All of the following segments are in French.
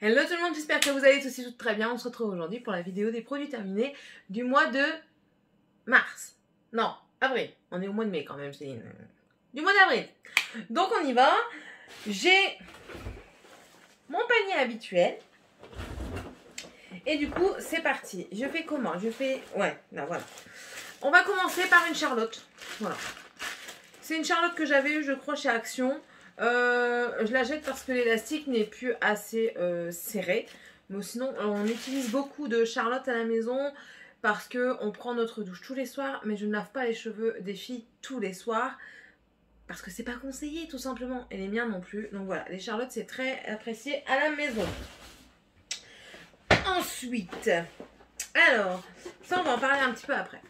Hello tout le monde, j'espère que vous allez tous et toutes très bien. On se retrouve aujourd'hui pour la vidéo des produits terminés du mois de mars. Non, avril. On est au mois de mai quand même, Céline. Du mois d'avril. Donc on y va. J'ai mon panier habituel. Et du coup, c'est parti. Je fais comment? Je fais... Ouais, là voilà. On va commencer par une Charlotte. Voilà. C'est une Charlotte que j'avais eue, je crois, chez Action. Je la jette parce que l'élastique n'est plus assez serré. Mais sinon, on utilise beaucoup de Charlotte à la maison parce qu'on prend notre douche tous les soirs. Mais je ne lave pas les cheveux des filles tous les soirs parce que c'est pas conseillé tout simplement. Et les miens non plus. Donc voilà, les Charlottes c'est très apprécié à la maison. Ensuite, alors, ça on va en parler un petit peu après.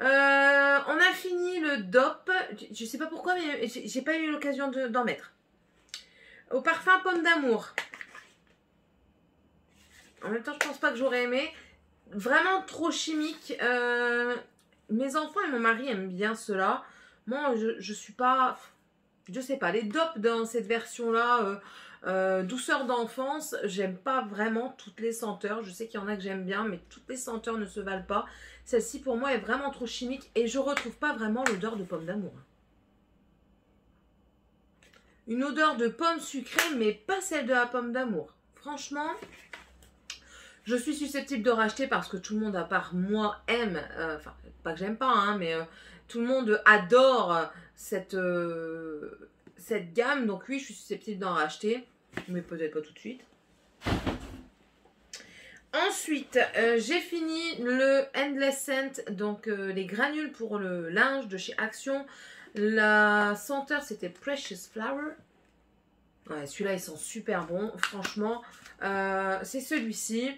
On a fini le DOP. Je sais pas pourquoi, mais j'ai pas eu l'occasion d'en mettre. Au parfum pomme d'amour. En même temps, je pense pas que j'aurais aimé. Vraiment trop chimique. Mes enfants et mon mari aiment bien cela. Moi, je suis pas... Je sais pas. Les DOP dans cette version-là, douceur d'enfance, j'aime pas vraiment toutes les senteurs. Je sais qu'il y en a que j'aime bien, mais toutes les senteurs ne se valent pas. Celle-ci, pour moi, est vraiment trop chimique et je retrouve pas vraiment l'odeur de pomme d'amour. Une odeur de pomme sucrée, mais pas celle de la pomme d'amour. Franchement, je suis susceptible de racheter parce que tout le monde, à part moi, aime. Enfin, pas que j'aime pas, hein, mais tout le monde adore cette gamme. Donc oui, je suis susceptible d'en racheter, mais peut-être pas tout de suite. Ensuite, j'ai fini le Endless Scent, donc les granules pour le linge de chez Action. La senteur, c'était Precious Flower. Ouais, celui-là, il sent super bon. Franchement, c'est celui-ci.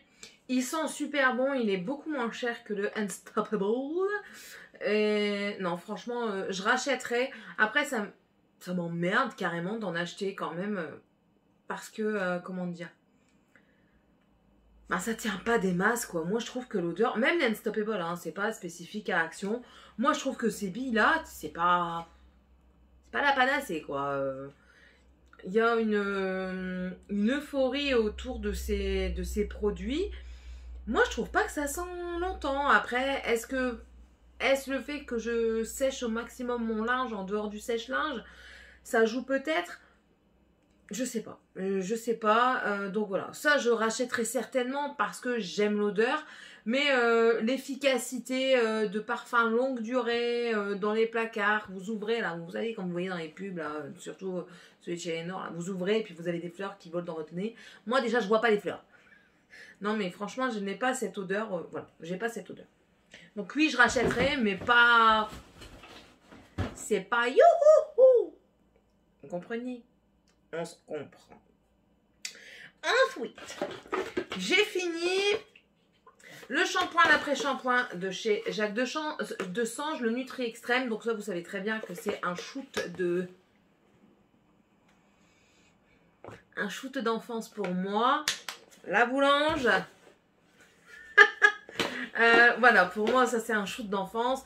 Il sent super bon. Il est beaucoup moins cher que le Unstoppable. Et non, franchement, je rachèterai. Après, ça m'emmerde carrément d'en acheter quand même. Parce que, comment dire, bah, ça tient pas des masses, quoi. Moi, je trouve que l'odeur, même l'Unstoppable, hein, c'est pas spécifique à Action. Moi, je trouve que ces billes-là, c'est pas la panacée, quoi. Il y a une euphorie autour de ces produits. Moi, je trouve pas que ça sent longtemps. Après, est-ce le fait que je sèche au maximum mon linge en dehors du sèche-linge? Ça joue peut-être? Je sais pas. Je sais pas. Donc voilà. Ça, je rachèterai certainement parce que j'aime l'odeur. Mais l'efficacité de parfum longue durée dans les placards, vous ouvrez là, vous savez, comme vous voyez dans les pubs, là, surtout celui de chez Lénore, là, vous ouvrez et puis vous avez des fleurs qui volent dans votre nez. Moi, déjà, je vois pas les fleurs. Non, mais franchement, je n'ai pas cette odeur. Voilà, j'ai pas cette odeur. Donc oui, je rachèterai, mais pas... C'est pas youhou. Vous comprenez? On se comprend. Ensuite, j'ai fini le shampoing, l'après-shampoing de chez Jacques Desange, le Nutri Extrême. Donc ça, vous savez très bien que c'est un shoot d'enfance pour moi. La boulange. Voilà, pour moi, ça c'est un shoot d'enfance.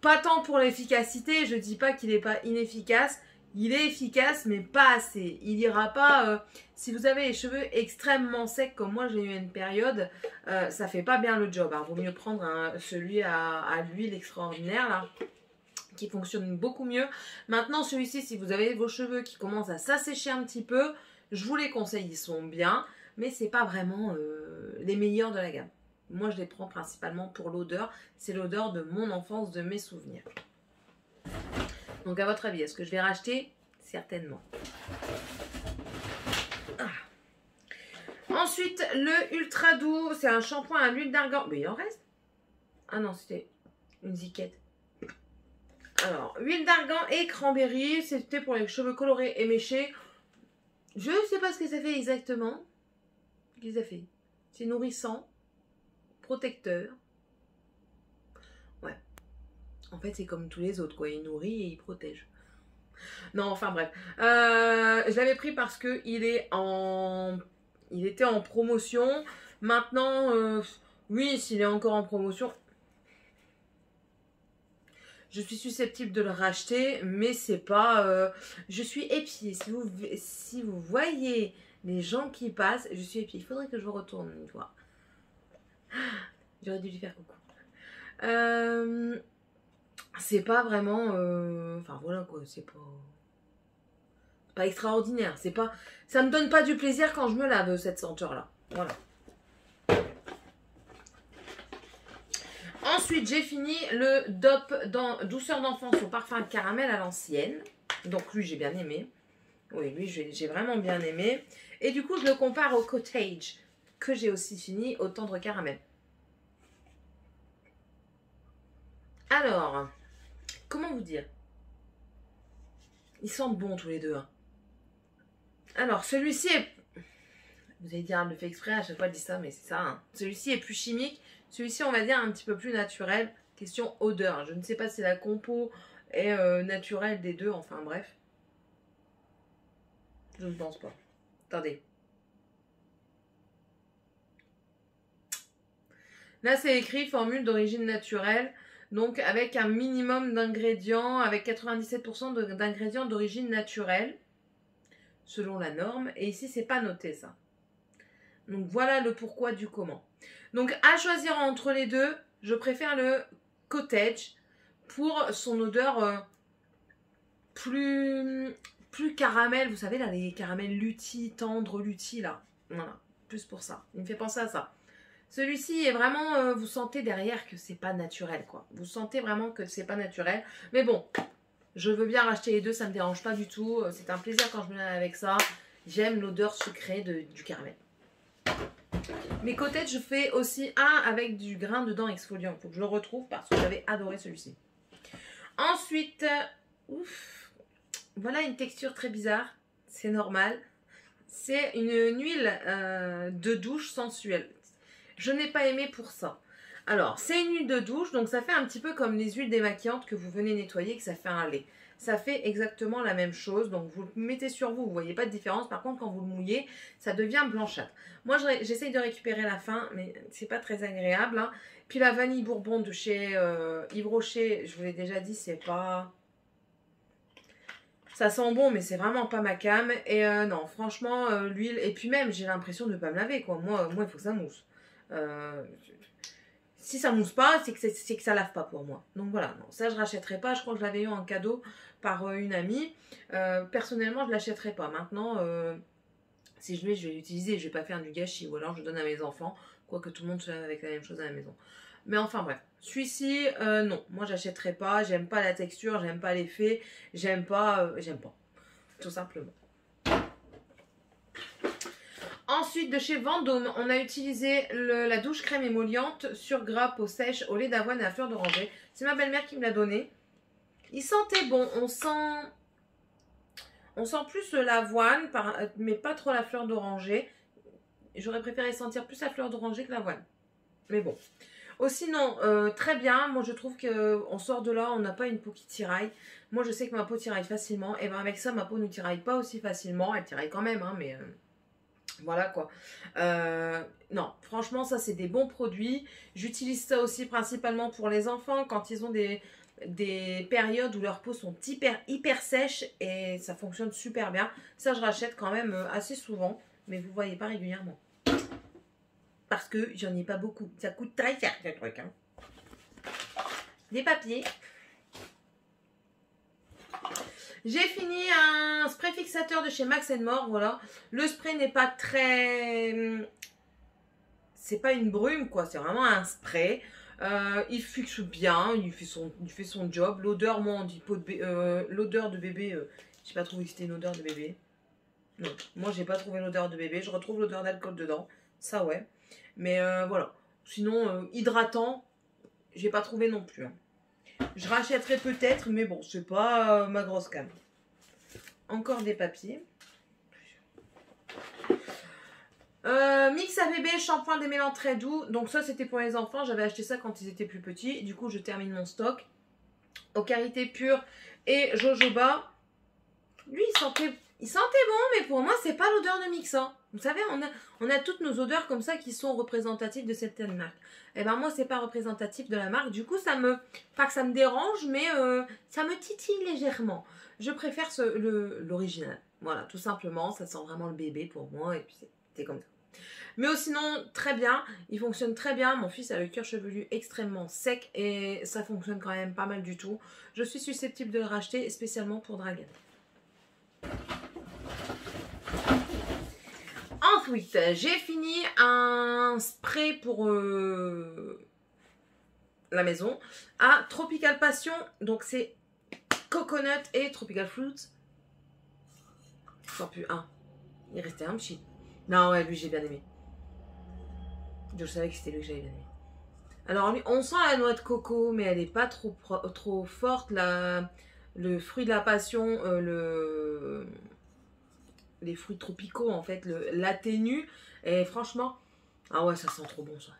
Pas tant pour l'efficacité, je dis pas qu'il n'est pas inefficace. Il est efficace, mais pas assez. Il ira pas... si vous avez les cheveux extrêmement secs, comme moi j'ai eu une période, ça fait pas bien le job. Il vaut mieux prendre celui à l'huile extraordinaire, là, qui fonctionne beaucoup mieux. Maintenant, celui-ci, si vous avez vos cheveux qui commencent à s'assécher un petit peu, je vous les conseille, ils sont bien, mais c'est pas vraiment les meilleurs de la gamme. Moi, je les prends principalement pour l'odeur. C'est l'odeur de mon enfance, de mes souvenirs. Donc, à votre avis, est-ce que je vais racheter? Certainement. Ah. Ensuite, le Ultra Doux. C'est un shampoing à l'huile d'argan. Mais il en reste? Ah non, c'était une ziquette. Alors, huile d'argan et cranberry. C'était pour les cheveux colorés et méchés. Je ne sais pas ce que ça fait exactement. Qu'est-ce que ça fait? C'est nourrissant. Protecteur. Ouais. En fait, c'est comme tous les autres, quoi. Il nourrit et il protège. Non, enfin bref. Je l'avais pris parce que il était en promotion. Maintenant, oui, s'il est encore en promotion, je suis susceptible de le racheter, mais c'est pas... je suis épiée. Si vous voyez Les gens qui passent, je suis épiée. Il faudrait que je retourne une fois. J'aurais dû lui faire coucou. C'est pas vraiment... Enfin voilà quoi, c'est pas extraordinaire. C'est pas... Ça me donne pas du plaisir quand je me lave cette senteur-là. Voilà. Ensuite, j'ai fini le DOP dans douceur d'enfance au parfum caramel à l'ancienne. Donc lui, j'ai bien aimé. Oui, lui, j'ai vraiment bien aimé. Et du coup, je le compare au Cottage, que j'ai aussi fini au tendre caramel. Alors, comment vous dire? Ils sentent bon tous les deux. Hein. Alors, celui-ci est... Vous allez dire, elle le fait exprès, à chaque fois elle dit ça, mais c'est ça. Hein. Celui-ci est plus chimique. Celui-ci, on va dire, un petit peu plus naturel. Question odeur. Je ne sais pas si la compo est naturelle des deux. Enfin, bref. Je ne pense pas. Attendez. Là, c'est écrit formule d'origine naturelle. Donc, avec un minimum d'ingrédients, avec 97% d'ingrédients d'origine naturelle. Selon la norme. Et ici, c'est pas noté, ça. Donc, voilà le pourquoi du comment. Donc, à choisir entre les deux, je préfère le Cottage pour son odeur plus caramel. Vous savez, là, les caramels lutti, tendres lutti, là. Voilà, plus pour ça. Il me fait penser à ça. Celui-ci est vraiment, vous sentez derrière que c'est pas naturel, quoi. Vous sentez vraiment que c'est pas naturel. Mais bon, je veux bien racheter les deux, ça me dérange pas du tout. C'est un plaisir quand je me lave avec ça. J'aime l'odeur sucrée du caramel. Mes Cottage, je fais aussi un avec du grain de dents exfoliant. Il faut que je le retrouve parce que j'avais adoré celui-ci. Ensuite, ouf, voilà une texture très bizarre. C'est normal. C'est une huile de douche sensuelle. Je n'ai pas aimé pour ça. Alors, c'est une huile de douche, donc ça fait un petit peu comme les huiles démaquillantes que vous venez nettoyer, que ça fait un lait. Ça fait exactement la même chose, donc vous le mettez sur vous, vous ne voyez pas de différence. Par contre, quand vous le mouillez, ça devient blanchâtre. Moi, j'essaye de récupérer la fin, mais c'est pas très agréable. Hein. Puis la vanille bourbon de chez Yves Rocher, je vous l'ai déjà dit, c'est pas... Ça sent bon, mais c'est vraiment pas ma came. Et non, franchement, l'huile... Et puis même, j'ai l'impression de ne pas me laver, quoi. Moi, il faut que ça mousse. Si ça mousse pas, c'est que ça lave pas pour moi. Donc voilà, non, ça je rachèterai pas. Je crois que je l'avais eu en cadeau par une amie. Personnellement, je l'achèterai pas. Maintenant, si je vais l'utiliser. Je vais pas faire du gâchis. Ou alors je donne à mes enfants. Quoique tout le monde soit avec la même chose à la maison. Mais enfin bref, celui-ci, non. Moi, j'achèterai pas. J'aime pas la texture, j'aime pas l'effet. J'aime pas. Tout simplement. Ensuite, de chez Vendôme, on a utilisé la douche crème émolliente sur gras peau sèche au lait d'avoine et à fleur d'oranger. C'est ma belle-mère qui me l'a donné. Il sentait bon. On sent plus l'avoine, mais pas trop la fleur d'oranger. J'aurais préféré sentir plus la fleur d'oranger que l'avoine. Mais bon. Oh, sinon, très bien. Moi, je trouve qu'on sort de là, on n'a pas une peau qui tiraille. Moi, je sais que ma peau tiraille facilement. Et bien, avec ça, ma peau ne tiraille pas aussi facilement. Elle tiraille quand même, hein, mais... Voilà quoi. Non, franchement, ça c'est des bons produits. J'utilise ça aussi principalement pour les enfants quand ils ont des périodes où leurs peaux sont hyper sèches et ça fonctionne super bien. Ça, je rachète quand même assez souvent, mais vous ne voyez pas régulièrement. Parce que j'en ai pas beaucoup. Ça coûte très cher ce truc. Hein. Des papiers. J'ai fini un spray fixateur de chez Max More, voilà. Le spray n'est pas très... C'est pas une brume, quoi. C'est vraiment un spray. Il fixe bien, il fait son job. L'odeur, moi, on dit l'odeur de bébé. J'ai pas trouvé que c'était une odeur de bébé. Non, moi, j'ai pas trouvé l'odeur de bébé. Je retrouve l'odeur d'alcool dedans. Ça, ouais. Mais voilà. Sinon, hydratant, j'ai pas trouvé non plus. Hein. Je rachèterai peut-être, mais bon, c'est pas ma grosse cam. Encore des papiers. Mix à bébé, shampoing démêlant très doux. Donc ça, c'était pour les enfants. J'avais acheté ça quand ils étaient plus petits. Du coup, je termine mon stock. Aux qualités pures et jojoba. Lui, il sentait bon, mais pour moi, c'est pas l'odeur de Mix. Hein. Vous savez, on a toutes nos odeurs comme ça qui sont représentatives de certaines marques. Et ben moi, c'est pas représentatif de la marque. Du coup, pas que ça me dérange, mais ça me titille légèrement. Je préfère l'original. Voilà, tout simplement, ça sent vraiment le bébé pour moi et puis c'est comme ça. Mais sinon, très bien, il fonctionne très bien. Mon fils a le cuir chevelu extrêmement sec et ça fonctionne quand même pas mal du tout. Je suis susceptible de le racheter spécialement pour Dragan. Ensuite, j'ai fini un spray pour la maison à Tropical Passion. Donc c'est Coconut et Tropical Fruits. Sans plus un. Il restait un petit. Non, ouais, lui j'ai bien aimé. Je savais que c'était lui que j'avais bien aimé. Alors lui, on sent la noix de coco, mais elle n'est pas trop forte. Le fruit de la passion, les fruits tropicaux en fait, l'atténue. Et franchement, ah ouais, ça sent trop bon ça.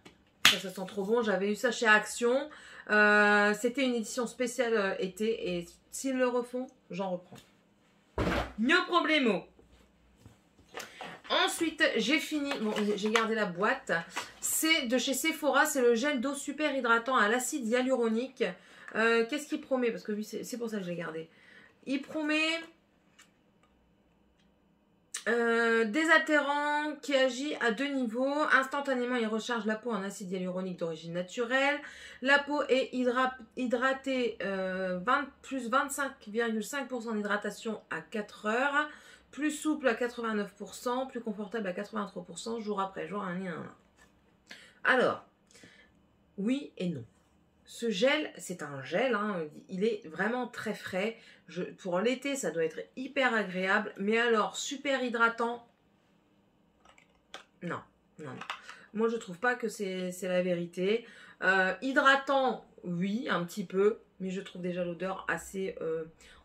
Ça sent trop bon. J'avais eu ça chez Action. C'était une édition spéciale été. Et s'ils le refont, j'en reprends. No problemo. Ensuite, j'ai fini, bon, j'ai gardé la boîte. C'est de chez Sephora, c'est le gel d'eau super hydratant à l'acide hyaluronique. Qu'est-ce qu'il promet? Parce que lui, c'est pour ça que je l'ai gardé. Il promet désaltérant qui agit à 2 niveaux. Instantanément, il recharge la peau en acide hyaluronique d'origine naturelle. La peau est hydratée plus 25,5% d'hydratation à 4 heures. Plus souple à 89%, plus confortable à 83%, jour après jour. Alors, oui et non. Ce gel, c'est un gel, hein, il est vraiment très frais. Pour l'été, ça doit être hyper agréable. Mais alors, super hydratant, non, non, non. Moi, je trouve pas que c'est la vérité. Hydratant, oui, un petit peu. Mais je trouve déjà l'odeur assez...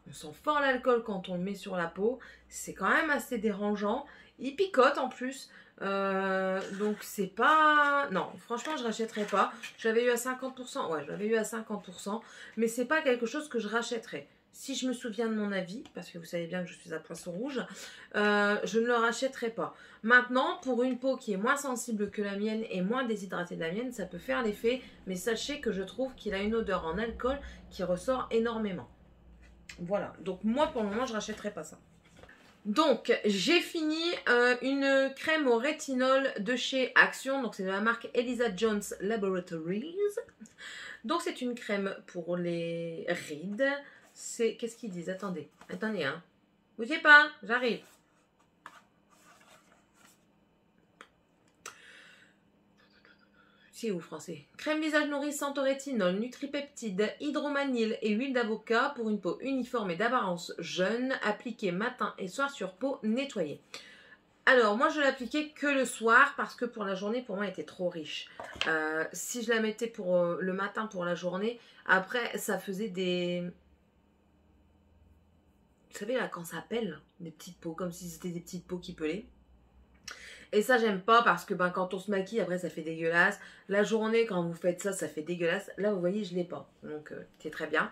on sent fort l'alcool quand on le met sur la peau. C'est quand même assez dérangeant. Il picote en plus. Donc c'est pas... Non, franchement, je rachèterais pas. Je l'avais eu à 50%. Ouais, je l'avais eu à 50%. Mais c'est pas quelque chose que je rachèterais. Si je me souviens de mon avis, parce que vous savez bien que je suis à poisson rouge, je ne le rachèterai pas. Maintenant, pour une peau qui est moins sensible que la mienne et moins déshydratée de la mienne, ça peut faire l'effet. Mais sachez que je trouve qu'il a une odeur en alcool qui ressort énormément. Voilà, donc moi pour le moment je rachèterai pas ça. Donc j'ai fini une crème au rétinol de chez Action, donc c'est de la marque Elisa Jones Laboratories. Donc c'est une crème pour les rides. C'est, qu'est-ce qu'ils disent? Attendez, hein. Bougez pas, j'arrive. C'est où français? Crème visage nourrissante au rétinol, nutripeptide, hydromanil et huile d'avocat pour une peau uniforme et d'apparence jeune, appliquée matin et soir sur peau nettoyée. Alors moi je l'appliquais que le soir parce que pour la journée pour moi elle était trop riche. Si je la mettais pour le matin pour la journée, après ça faisait des... Vous savez là quand ça pèle, des petites peaux, comme si c'était des petites peaux qui pelaient. Et ça, j'aime pas parce que quand on se maquille, après, ça fait dégueulasse. La journée, quand vous faites ça, ça fait dégueulasse. Là, vous voyez, je l'ai pas. Donc, c'est très bien.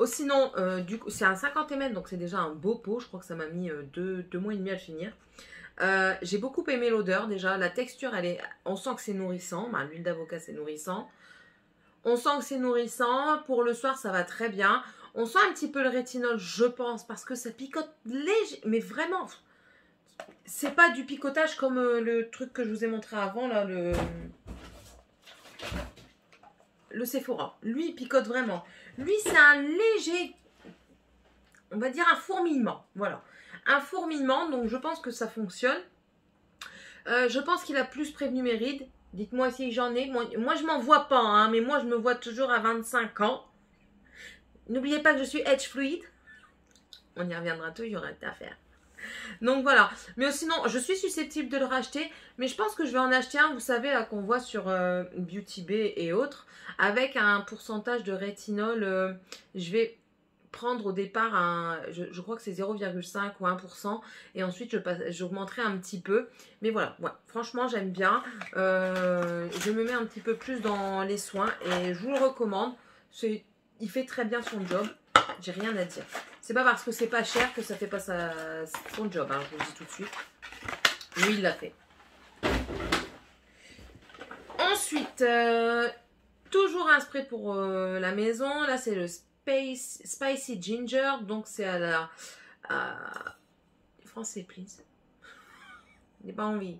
Sinon, du coup, c'est un 50 ml, donc c'est déjà un beau pot. Je crois que ça m'a mis 2 mois et demi à le finir. J'ai beaucoup aimé l'odeur, déjà. La texture, on sent que c'est nourrissant. L'huile d'avocat, c'est nourrissant. On sent que c'est nourrissant. Pour le soir, ça va très bien. On sent un petit peu le rétinol, je pense, parce que ça picote léger. Mais vraiment... C'est pas du picotage comme le truc que je vous ai montré avant, là, le Sephora. Lui, il picote vraiment. Lui, c'est un léger, on va dire un fourmillement. Voilà. Un fourmillement, donc je pense que ça fonctionne. Je pense qu'il a plus prévenu mes rides. Dites-moi si j'en ai. Moi, je m'en vois pas, hein, mais moi, je me vois toujours à 25 ans. N'oubliez pas que je suis edge fluide. On y reviendra toujours à faire. Donc voilà, mais sinon je suis susceptible de le racheter, mais je pense que je vais en acheter un, vous savez là qu'on voit sur Beauty Bay et autres, avec un pourcentage de rétinol, je vais prendre au départ je crois que c'est 0,5 ou 1%, et ensuite j'augmenterai un petit peu, mais voilà, ouais, franchement j'aime bien, je me mets un petit peu plus dans les soins, et je vous le recommande, il fait très bien son job, j'ai rien à dire. C'est pas parce que c'est pas cher que ça fait pas son job, hein, je vous le dis tout de suite. Lui, il l'a fait. Ensuite, toujours un spray pour la maison. Là, c'est le Spicy Ginger. Donc, c'est à la français, please. J'ai pas envie.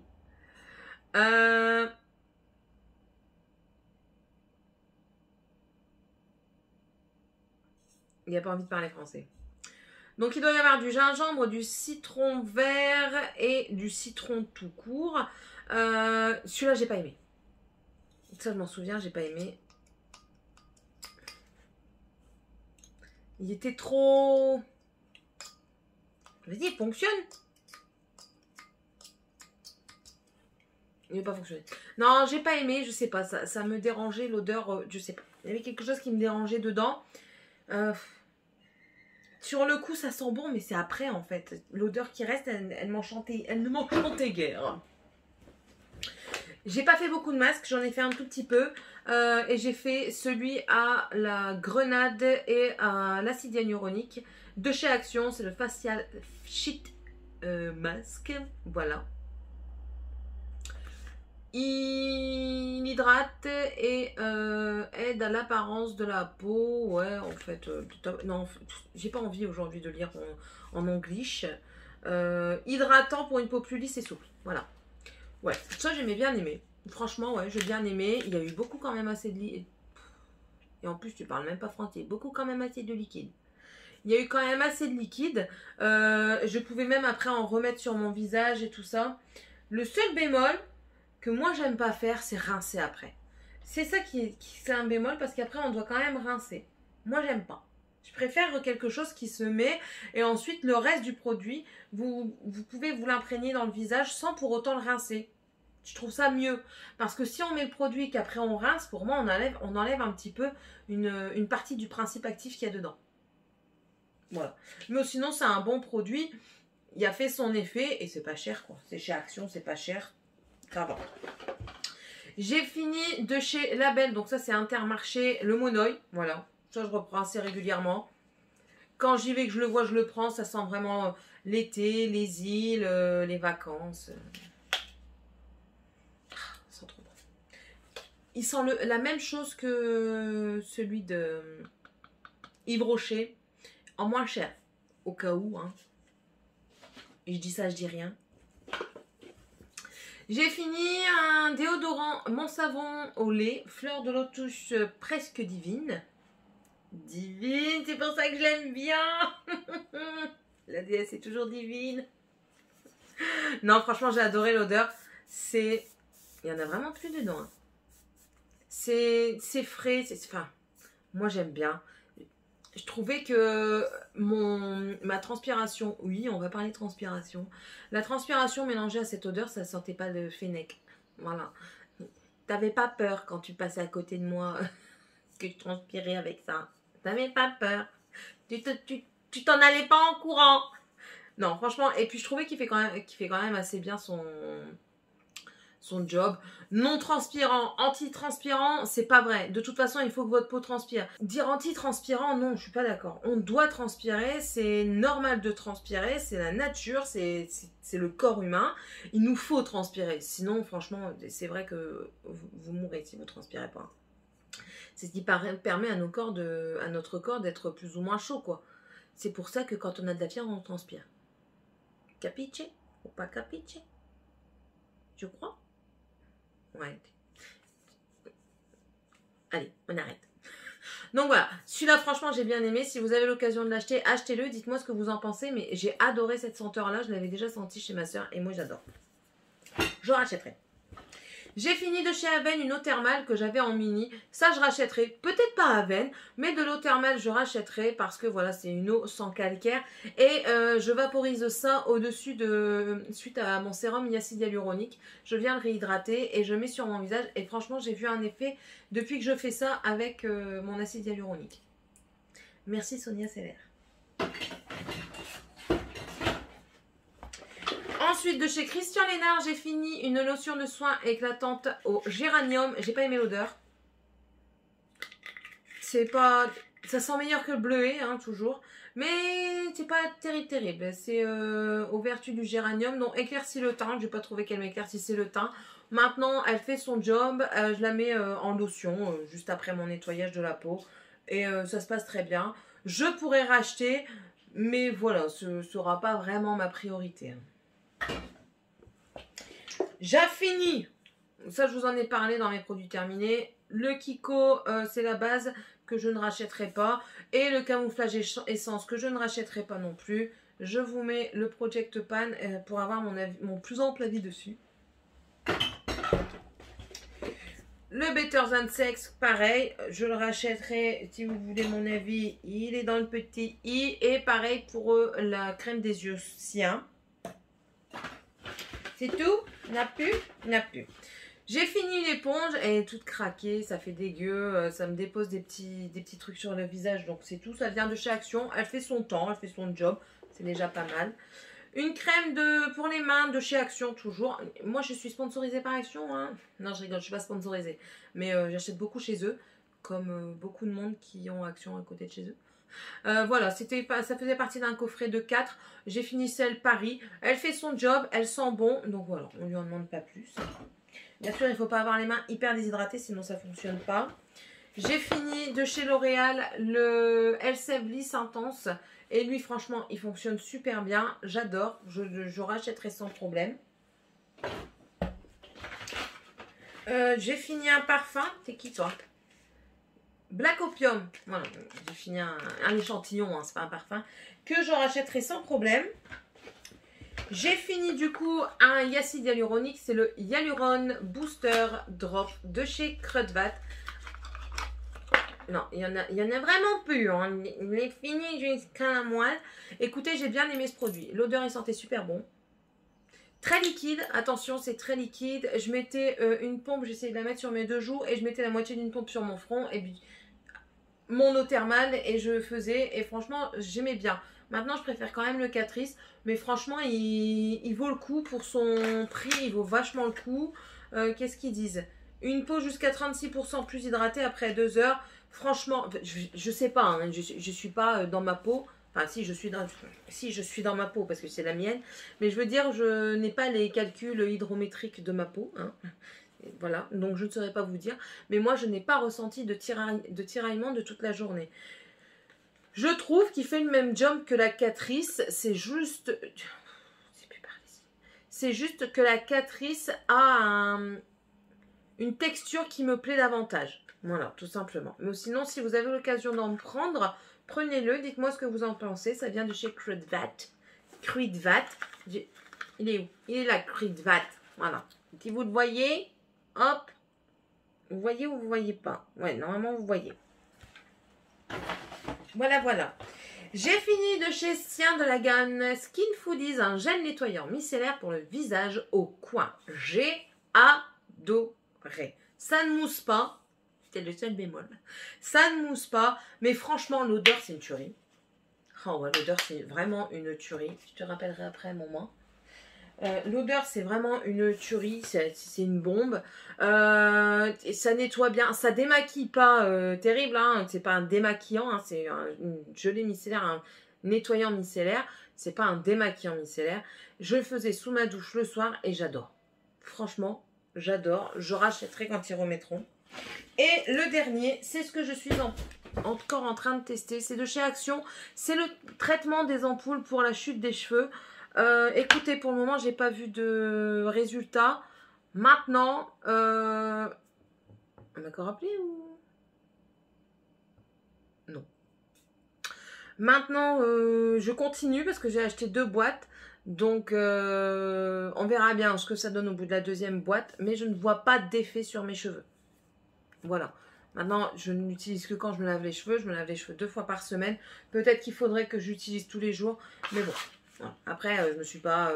Il n'y a pas envie de parler français. Donc, il doit y avoir du gingembre, du citron vert et du citron tout court. Celui-là, j'ai pas aimé. Ça, je m'en souviens, j'ai pas aimé. Il était trop... Vas-y, il fonctionne. Il n'a pas fonctionné. Non, j'ai pas aimé, je sais pas. Ça me dérangeait l'odeur, je sais pas. Il y avait quelque chose qui me dérangeait dedans. Sur le coup, ça sent bon, mais c'est après, en fait. L'odeur qui reste, elle m'enchantait. Elle ne m'enchantait guère. J'ai pas fait beaucoup de masques, j'en ai fait un tout petit peu. Et j'ai fait celui à la grenade et à l'acide hyaluronique de chez Action. C'est le Facial Sheet Mask. Voilà. Il hydrate et aide à l'apparence de la peau. Ouais, en fait, non, j'ai pas envie aujourd'hui de lire en anglish. Hydratant pour une peau plus lisse et souple. Voilà. Ouais, ça j'aimais bien aimer. Franchement, ouais, j'ai bien aimé. Il y a eu beaucoup quand même assez de liquide. Et en plus, tu parles même pas français. Beaucoup quand même assez de liquide. Il y a eu quand même assez de liquide. Je pouvais même après en remettre sur mon visage et tout ça. Le seul bémol que moi j'aime pas faire, c'est rincer après. C'est ça c'est un bémol parce qu'après on doit quand même rincer. Moi j'aime pas. Je préfère quelque chose qui se met et ensuite le reste du produit, vous pouvez vous l'imprégner dans le visage sans pour autant le rincer. Je trouve ça mieux. Parce que si on met le produit et qu'après on rince, pour moi on enlève un petit peu une partie du principe actif qu'il y a dedans. Voilà. Mais sinon c'est un bon produit. Il a fait son effet et c'est pas cher quoi. C'est chez Action, c'est pas cher. Grave. J'ai fini de chez Label, donc ça c'est Intermarché, le Monoï, voilà, ça je reprends assez régulièrement. Quand j'y vais que je le vois, je le prends, ça sent vraiment l'été, les îles, les vacances. Ça sent trop bon. Il sent la même chose que celui de Yves Rocher, en moins cher, au cas où, hein. Et je dis ça, je dis rien. J'ai fini un déodorant Mon Savon au lait, fleur de lotus presque divine. Divine, c'est pour ça que je l'aime bien. La déesse est toujours divine. Non, franchement, j'ai adoré l'odeur. Il y en a vraiment plus dedans. Hein. C'est frais. Enfin, moi, j'aime bien. Je trouvais que ma transpiration, oui, on va parler de transpiration. La transpiration mélangée à cette odeur, ça ne sentait pas le fennec. Voilà. T'avais pas peur quand tu passais à côté de moi que je transpirais avec ça. T'avais pas peur. Tu t'en allais pas en courant. Non, franchement, et puis je trouvais qu'il fait quand même assez bien son job. Non transpirant, anti-transpirant, c'est pas vrai. De toute façon, il faut que votre peau transpire. Dire anti-transpirant, non, je suis pas d'accord. On doit transpirer, c'est normal de transpirer, c'est la nature, c'est le corps humain. Il nous faut transpirer. Sinon, franchement, c'est vrai que vous mourrez si vous transpirez pas. C'est ce qui permet à notre corps d'être plus ou moins chaud, quoi. C'est pour ça que quand on a de la fièvre, on transpire. Capiche ou pas capiche? Je crois. Ouais. Allez, on arrête. Donc voilà, celui-là franchement j'ai bien aimé. Si vous avez l'occasion de l'acheter, achetez-le. Dites-moi ce que vous en pensez. Mais j'ai adoré cette senteur-là. Je l'avais déjà sentie chez ma soeur et moi j'adore. Je rachèterai. J'ai fini de chez Aven une eau thermale que j'avais en mini. Ça, je rachèterai. Peut-être pas Aven, mais de l'eau thermale, je rachèterai parce que voilà, c'est une eau sans calcaire. Et je vaporise ça au-dessus suite à mon sérum acide hyaluronique. Je viens le réhydrater et je mets sur mon visage. Et franchement, j'ai vu un effet depuis que je fais ça avec mon acide hyaluronique. Merci Sonia Seller. Ensuite, de chez Christian Lénard, j'ai fini une lotion de soin éclatante au géranium. J'ai pas aimé l'odeur. C'est pas... Ça sent meilleur que le bleuet, hein, toujours. Mais c'est pas terrible. C'est aux vertus du géranium. Donc, éclaircit le teint. J'ai pas trouvé qu'elle m'éclaircissait le teint. Maintenant, elle fait son job. Je la mets en lotion, juste après mon nettoyage de la peau. Et ça se passe très bien. Je pourrais racheter... Mais voilà, ce ne sera pas vraiment ma priorité. J'ai fini. Ça, je vous en ai parlé dans mes produits terminés. Le Kiko, c'est la base que je ne rachèterai pas. Et le camouflage essence que je ne rachèterai pas non plus. Je vous mets le Project Pan pour avoir mon plus ample avis dessus. Le Better Than Sex, pareil, je le rachèterai si vous voulez mon avis. Il est dans le petit i. Et pareil pour la crème des yeux Cyan. C'est tout? N'a plus? N'a plus. J'ai fini l'éponge, elle est toute craquée, ça fait dégueu, ça me dépose des petits trucs sur le visage, donc c'est tout, ça vient de chez Action, elle fait son temps, elle fait son job, c'est déjà pas mal. Une crème pour les mains de chez Action, toujours. Moi, je suis sponsorisée par Action, hein. Non, je rigole, je suis pas sponsorisée, mais j'achète beaucoup chez eux, comme beaucoup de monde qui ont Action à côté de chez eux. Voilà, ça faisait partie d'un coffret de 4. J'ai fini celle Paris. Elle fait son job, elle sent bon. Donc voilà, on lui en demande pas plus. Bien sûr, il ne faut pas avoir les mains hyper déshydratées, sinon ça ne fonctionne pas. J'ai fini de chez L'Oréal le Elseve Bliss Intense. Et lui, franchement, il fonctionne super bien. J'adore. Je rachèterai sans problème. J'ai fini un parfum. C'est qui toi? Black Opium, voilà, j'ai fini un échantillon, hein, c'est pas un parfum, que je rachèterai sans problème. J'ai fini du coup un acide hyaluronique, c'est le Hyaluron Booster Drop de chez Kruidvat. Non, il y en a vraiment plus, hein. Il est fini jusqu'à la moelle. Écoutez, j'ai bien aimé ce produit, l'odeur et sentait super bon. Très liquide, attention, c'est très liquide. Je mettais une pompe, j'essayais de la mettre sur mes 2 joues et je mettais la moitié d'une pompe sur mon front et puis mon eau thermale et je faisais et franchement j'aimais bien. Maintenant je préfère quand même le Catrice, mais franchement il vaut le coup pour son prix, il vaut vachement le coup. Qu'est-ce qu'ils disent? Une peau jusqu'à 36% plus hydratée après 2 heures. Franchement, je sais pas, hein, je suis pas dans ma peau. Enfin, si je suis dans ma peau parce que c'est la mienne. Mais je veux dire, je n'ai pas les calculs hydrométriques de ma peau. Hein. Voilà, donc je ne saurais pas vous dire. Mais moi, je n'ai pas ressenti de tiraillement de toute la journée. Je trouve qu'il fait le même job que la Catrice. C'est juste... C'est juste que la Catrice a une texture qui me plaît davantage. Voilà, tout simplement. Mais sinon, si vous avez l'occasion d'en prendre... Prenez-le, dites-moi ce que vous en pensez. Ça vient de chez Kruidvat. Kruidvat. Il est où? Il est là, Kruidvat. Voilà. Si vous le voyez, hop. Vous voyez ou vous voyez pas? Ouais, normalement vous voyez. Voilà, voilà. J'ai fini de chez Cyan de la gamme Skin Foodies, un gel nettoyant micellaire pour le visage au coin. J'ai adoré. Ça ne mousse pas. C'est le seul bémol. Ça ne mousse pas, mais franchement, l'odeur, c'est une tuerie. Oh ouais, l'odeur, c'est vraiment une tuerie. Je te rappellerai après un moment. L'odeur, c'est vraiment une tuerie. C'est une bombe. Et ça nettoie bien. Ça démaquille pas terrible. Hein. C'est pas un démaquillant. Hein. C'est un gelée micellaire, un nettoyant micellaire. C'est pas un démaquillant micellaire. Je le faisais sous ma douche le soir et j'adore. Franchement, j'adore. Je rachèterai quand ils remettront. Et le dernier, c'est ce que je suis encore en train de tester. C'est de chez Action. C'est le traitement des ampoules pour la chute des cheveux. Écoutez, pour le moment, j'ai pas vu de résultat. Maintenant, on m'a encore appelé ou... Non. Maintenant, je continue parce que j'ai acheté 2 boîtes. Donc, on verra bien ce que ça donne au bout de la 2e boîte. Mais je ne vois pas d'effet sur mes cheveux. Voilà. Maintenant, je ne l'utilise que quand je me lave les cheveux. Je me lave les cheveux 2 fois par semaine. Peut-être qu'il faudrait que j'utilise tous les jours. Mais bon. Voilà. Après, je ne me suis pas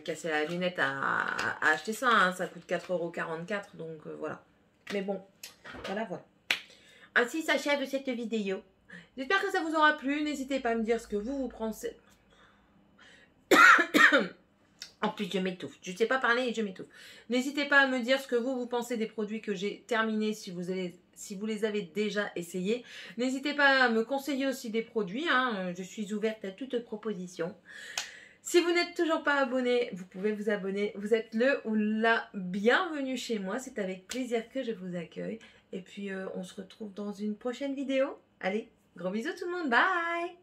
cassé la lunette à acheter ça. Hein. Ça coûte 4,44 €. Donc, voilà. Mais bon. Voilà, voilà. Ainsi s'achève cette vidéo. J'espère que ça vous aura plu. N'hésitez pas à me dire ce que vous pensez. En plus, je m'étouffe. Je ne sais pas parler et je m'étouffe. N'hésitez pas à me dire ce que vous pensez des produits que j'ai terminés si vous les avez déjà essayés. N'hésitez pas à me conseiller aussi des produits. Hein. Je suis ouverte à toute proposition. Si vous n'êtes toujours pas abonné, vous pouvez vous abonner. Vous êtes le ou la bienvenue chez moi. C'est avec plaisir que je vous accueille. Et puis, on se retrouve dans une prochaine vidéo. Allez, gros bisous tout le monde. Bye!